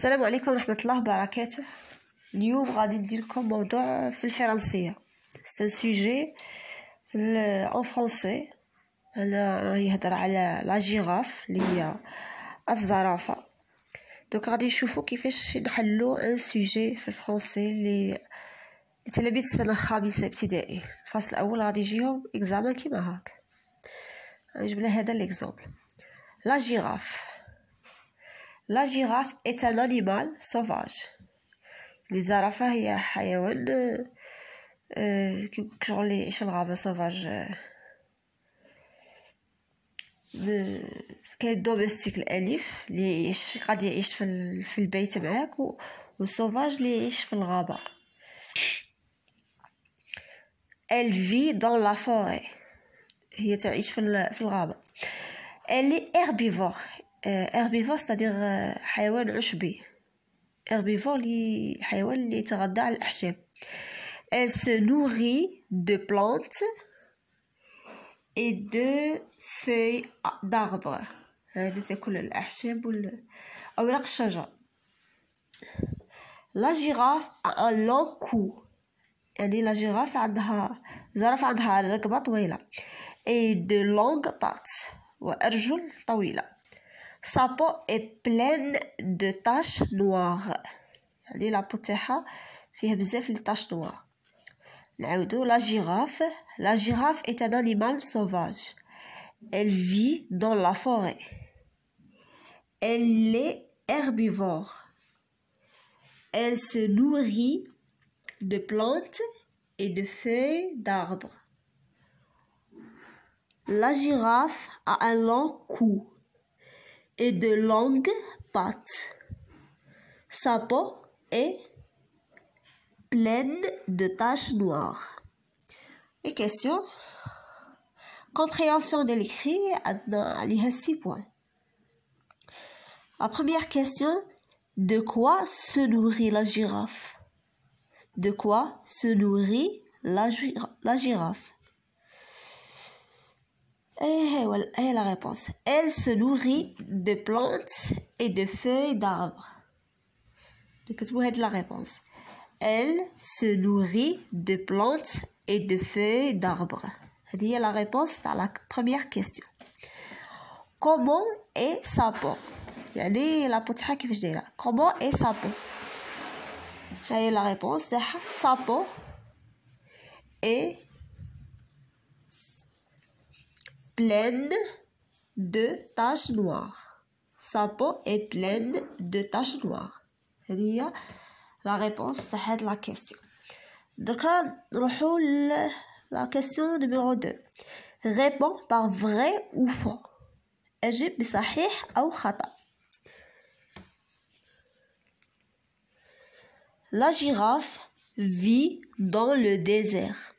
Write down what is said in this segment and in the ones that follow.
السلام عليكم ورحمة الله وبركاته. اليوم غادي ندير لكم موضوع في الفرنسية. سي سوجي en français. انا راني نهضر على لا جيراف اللي هي الزرافة. دونك غادي نشوفوا كيفاش نحلو ان سوجي في الفرنسي اللي تلاميذ السنة الخامسة ابتدائي. الفصل الاول غادي يجيهم اكزامان كيما هاك. نجيب لنا هذا ليكزامبل. لا جيراف. La girafe est un animal sauvage. الزرافة هي حيوان كشغل يعيش في الغابة sauvage. كاين دوميستيك الأليف اللي يعيش غادي يعيش في البيت معاك وسوفاج اللي يعيش في الغابة. Elle vit dans la forêt. هي تعيش في الغابة. Elle est herbivore. herbivore c'est-à-dire حيوان عشبي. herbivore اللي حيوان اللي يتغذى على الأعشاب. Elle se nourrit de plantes et de feuilles d'arbres. هذه تاكل الأعشاب والأوراق الشجر. La girafe a un long cou. يعني لا جيراف عندها زرافة عندها رقبة طويلة. et de longues pattes وأرجل طويلة. Sa peau est pleine de taches noires. يعني لا بو تاعها فيها بزاف لي taches noires. نعاودو. La girafe est un animal sauvage. Elle vit dans la forêt. Elle est herbivore. Elle se nourrit de plantes et de feuilles d'arbres. La girafe a un long cou et de longues pattes. Sa peau est pleine de taches noires. Les questions. Compréhension de l'écrit, il y a 6 points. La première question, de quoi se nourrit la girafe? De quoi se nourrit la girafe? Et la réponse. Elle se nourrit de plantes et de feuilles d'arbres. Donc, vous avez la réponse. Elle se nourrit de plantes et de feuilles d'arbres. C'est la réponse à la première question. Comment est sa peau? يعني la peau تاعها كيفاش دايره. Comment est sa peau? هاي la réponse تاعها. Sa peau est pleine de taches noires. Sa peau est pleine de taches noires. هذه la réponse تاع هاد la question. Donc نروحو la question numéro 2. Réponds par vrai ou faux. أجب بصحيح أو خطأ. La girafe vit dans le désert.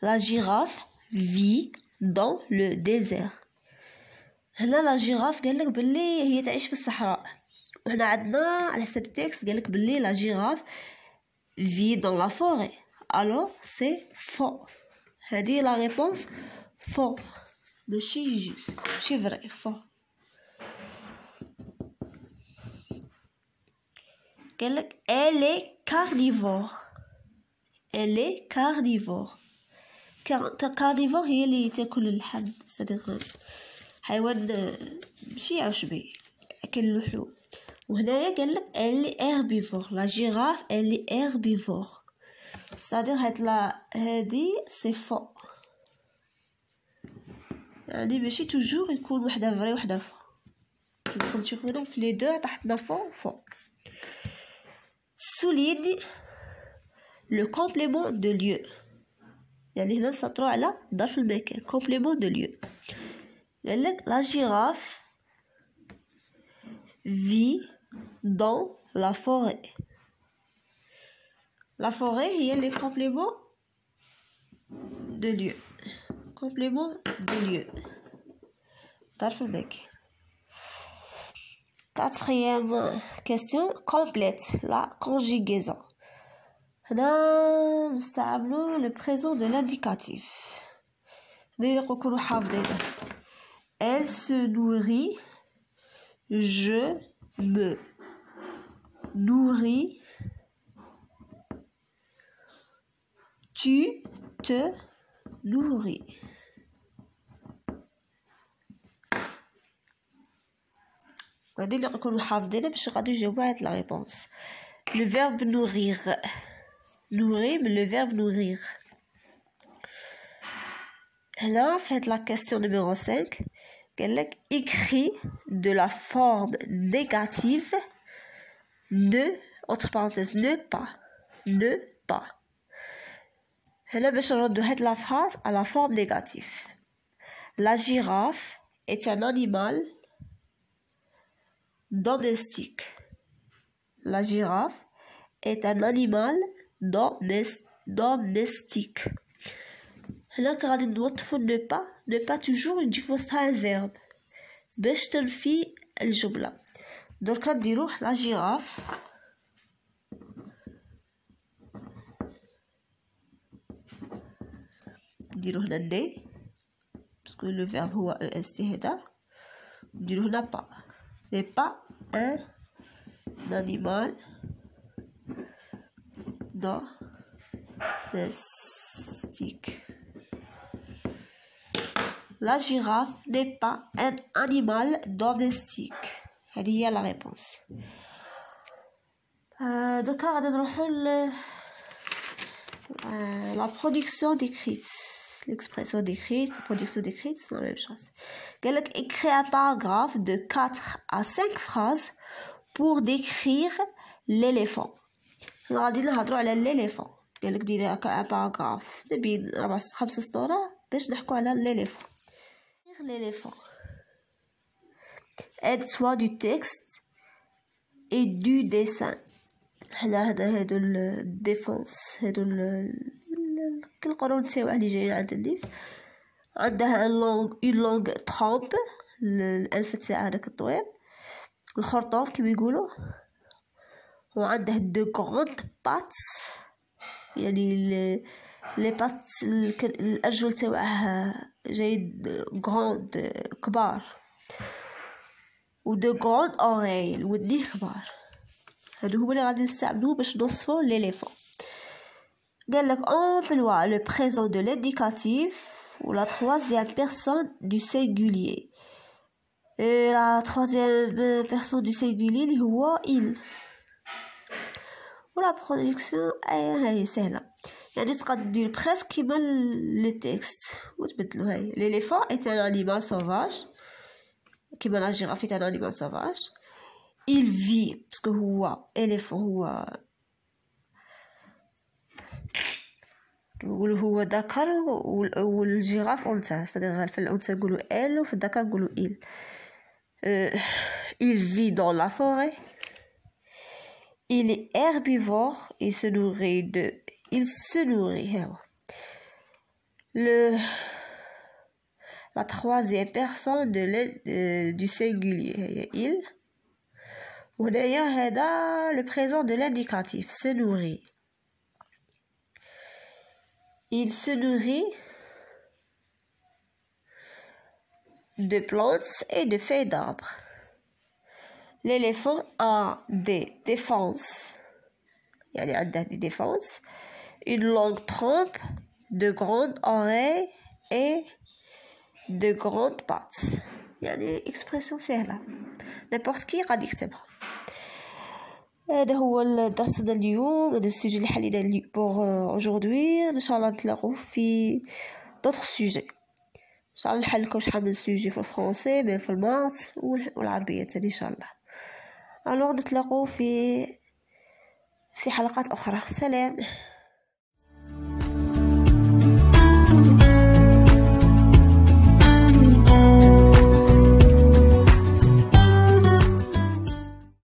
La girafe vit dans le désert. هنا لا جيراف قالك باللي هي تعيش في الصحراء. وهنا عندنا على حسب التكست قالك باللي لا جيراف vit dans la forêt. Alors c'est faux. هذه la réponse faux. ماشي جوست ماشي فري. faux. قالك elle est carnivore. Elle est carnivore. carnivore هي اللي تاكل اللحم. صدق حيوان ماشي عشبي ياكل اللحوم. وهنايا قالك elle est herbivore. La girafe elle est herbivore. صدق هادي سي فو. يعني ماشي توجور يكون وحده فري وحده فو. كيما تشوفوا هنا في لي دو تحتنا فو. souligne le complément de lieu. يعني هنا نسطرو على ظرف المكان. complément de lieu. قالك la girafe vit dans la forêt. La forêt هي les compléments de lieu. complément de lieu. ظرف المكان. Quatrième question, complète la conjugaison. هنا نستعملو le présent de l'indicatif. نكونو حافظينه. Elle se nourrit. Je me nourris, tu te nourris. غادي اللي نكونوا حافظينها باش غادي نجاوبوا على لا ريبونس. Le verbe nourrir. Nourrir, le verbe nourrir. Là, faites la question numéro 5. Écrit de la forme négative ne, entre parenthèses, ne pas. Ne pas. Là, باش نردو هاد la phrase à la forme négative. La girafe est un animal domestique. La girafe est un animal domestique. Là, quand on doit ne pas toujours, il faut ça un verbe. باش تنفي الجملة. درك نديرو la girafe. نديرو هنا ني باسكو لو فيرب هو est هذا. نديرو هنا pas. n'est pas un animal domestique. La girafe n'est pas un animal domestique. هذه هي la réponse. Donc غادي نروحو la production décrite. L'expression décrite, la production décrite, c'est la même chose. Quelqu'un écrit un paragraphe de 4 à 5 phrases pour décrire l'éléphant. غادي نهضروا على l'éléphant. قالك ديري هكا ان باراغراف بين 5 سطور باش نحكوا على l'éléphant. L'éléphant. Aide-toi du texte et du dessin. هنا هادو الديفونس هادو كالقانون تاعو اللي جايين عند الليف. عندها اون لونغ ترومب الانف تاعها هذاك الطويل الخرطوم كيما يقولوا. وعنده دو غروند بات يعني لي بات الارجل تاعها جاي غروند كبار. و دو غروند اوريل الودنين كبار. هادو هما اللي غادي نستعملوه باش نوصفو ليليفون. قالك emploie le présent de l'indicatif ou la troisième personne du singulier. Et la troisième personne du singulier اللي هو il. ولا برودكسيون هاي سهلة يعني تقدر دير بريسك كيما لي تيكست وتبدلو. هاي l'éléphant est un animal sauvage كيما لا جيراف est un animal sauvage. il vit باسكو هو éléphant هو نقولوا هو ذكر والجيراف انثى. صدق في الانثى نقولوا ال وفي الذكر نقولوا il. il vit dans la forêt. il est herbivore. il se nourrit la troisième personne du singulier هي il. وهنايا هذا le présent de l'indicatif se nourrit. il se nourrit de plantes et de feuilles d'arbres. L'éléphant a des défenses. يعني عنده des défenses. une longue trompe, de grandes oreilles et de grandes pattes. يعني expression سهلة n'importe qui غادي يكتبها. هذا هو الدرس ديال اليوم. هذا السوجي اللي حلينا بوغ اجوردي. ان شاء الله نتلاقاو في دوطخ سوجي. ان شاء الله نحل لكم شحال من سوجي في الفرنسي مي في المات والعربيه تاني ان شاء الله. الوغ نتلاقاو في حلقات اخرى. سلام.